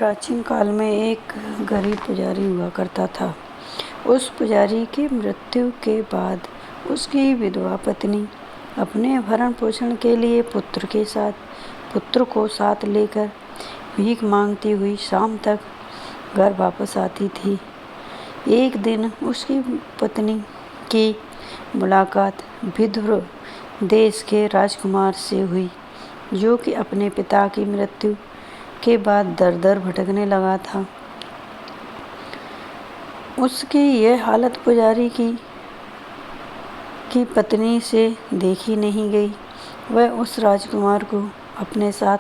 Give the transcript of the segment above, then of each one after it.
प्राचीन काल में एक गरीब पुजारी हुआ करता था। उस पुजारी की मृत्यु के बाद उसकी विधवा पत्नी अपने भरण पोषण के लिए पुत्र को साथ लेकर भीख मांगती हुई शाम तक घर वापस आती थी। एक दिन उसकी पत्नी की मुलाकात विदुर देश के राजकुमार से हुई, जो कि अपने पिता की मृत्यु के बाद दर दर भटकने लगा था। उसकी यह हालत पुजारी की पत्नी से देखी नहीं गई। वह उस राजकुमार को अपने साथ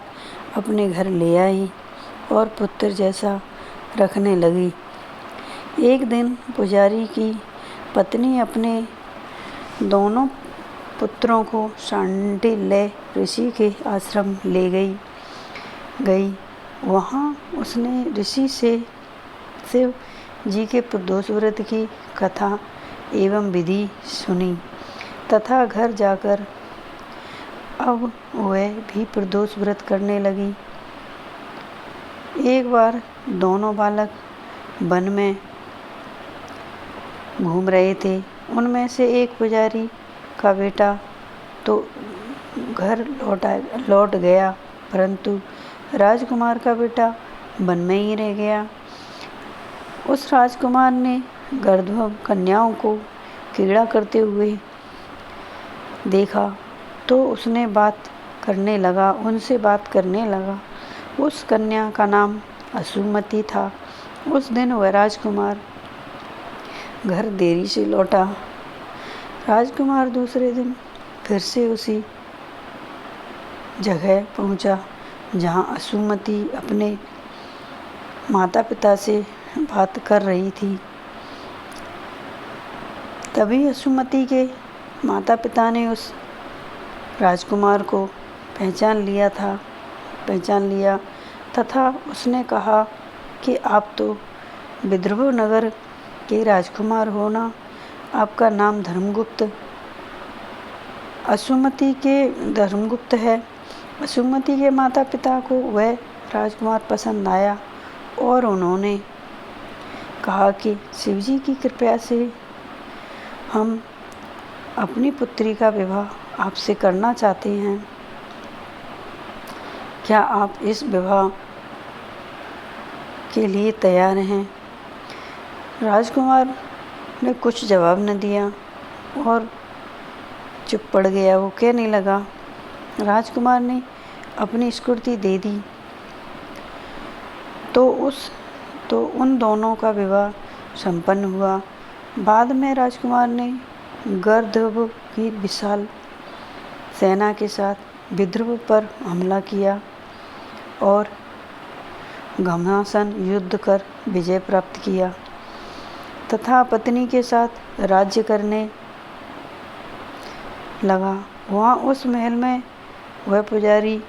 अपने घर ले आई और पुत्र जैसा रखने लगी। एक दिन पुजारी की पत्नी अपने दोनों पुत्रों को शांडिल्य ऋषि के आश्रम ले गई। वहाँ उसने ऋषि से शिव जी के प्रदोष व्रत की कथा एवं विधि सुनी तथा घर जाकर अब वह भी प्रदोष व्रत करने लगी। एक बार दोनों बालक वन में घूम रहे थे। उनमें से एक पुजारी का बेटा तो घर लौट गया, परंतु राजकुमार का बेटा वन में ही रह गया। उस राजकुमार ने गर्दभ कन्याओं को क्रीड़ा करते हुए देखा तो उनसे बात करने लगा। उस कन्या का नाम असुमति था। उस दिन वह राजकुमार घर देरी से लौटा। राजकुमार दूसरे दिन फिर से उसी जगह पहुंचा जहां असुमति अपने माता पिता से बात कर रही थी। तभी असुमति के माता पिता ने उस राजकुमार को पहचान लिया तथा उसने कहा कि आप तो विदर्भ नगर के राजकुमार हो ना, आपका नाम धर्मगुप्त है। असुमति के माता पिता को वह राजकुमार पसंद आया और उन्होंने कहा कि शिवजी की कृपा से हम अपनी पुत्री का विवाह आपसे करना चाहते हैं। क्या आप इस विवाह के लिए तैयार हैं? राजकुमार ने कुछ जवाब न दिया और चुप पड़ गया। वो कहने लगा। राजकुमार ने अपनी स्वीकृति दे दी तो उन दोनों का विवाह संपन्न हुआ। बाद में राजकुमार ने गर्दभ की विशाल सेना के साथ विदर्भ पर हमला किया और घमासान युद्ध कर विजय प्राप्त किया तथा पत्नी के साथ राज्य करने लगा। वहाँ उस महल में वह पुजारी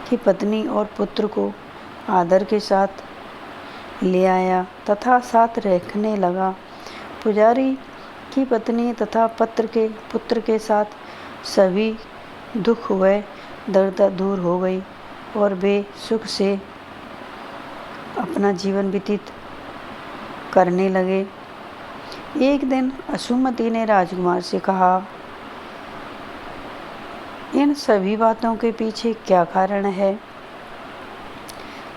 की पत्नी और पुत्र को आदर के साथ ले आया तथा साथ रहने लगा। पुजारी की पत्नी तथा पुत्र के साथ सभी दुख व दर्द दूर हो गई और वे सुख से अपना जीवन व्यतीत करने लगे। एक दिन असुमति ने राजकुमार से कहा, इन सभी बातों के पीछे क्या कारण है?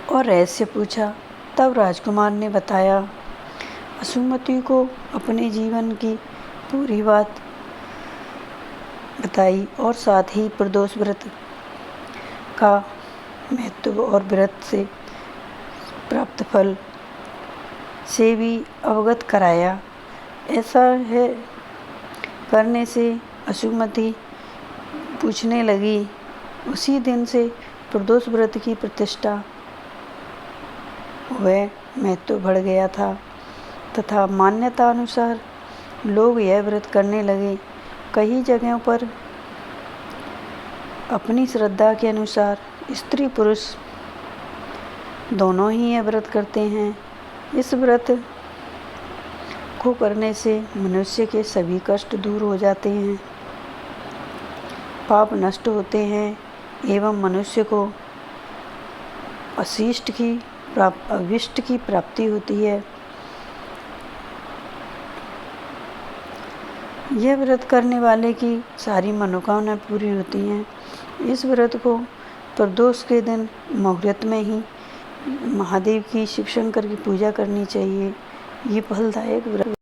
और रहस्य पूछा। तब राजकुमार ने बताया। असुमति को अपने जीवन की पूरी बात बताई और साथ ही प्रदोष व्रत का महत्व और व्रत से प्राप्त फल से भी अवगत कराया। ऐसा है करने से असुमति पूछने लगी। उसी दिन से प्रदोष व्रत की प्रतिष्ठा व महत्व बढ़ गया था तथा मान्यता अनुसार लोग यह व्रत करने लगे। कई जगहों पर अपनी श्रद्धा के अनुसार स्त्री पुरुष दोनों ही यह व्रत करते हैं। इस व्रत को करने से मनुष्य के सभी कष्ट दूर हो जाते हैं, पाप नष्ट होते हैं एवं मनुष्य को अभिष्ट की प्राप्ति होती है। यह व्रत करने वाले की सारी मनोकामना पूरी होती हैं। इस व्रत को प्रदोष के दिन मुहूर्त में ही महादेव की, शिव शंकर की पूजा करनी चाहिए। ये फलदायक व्रत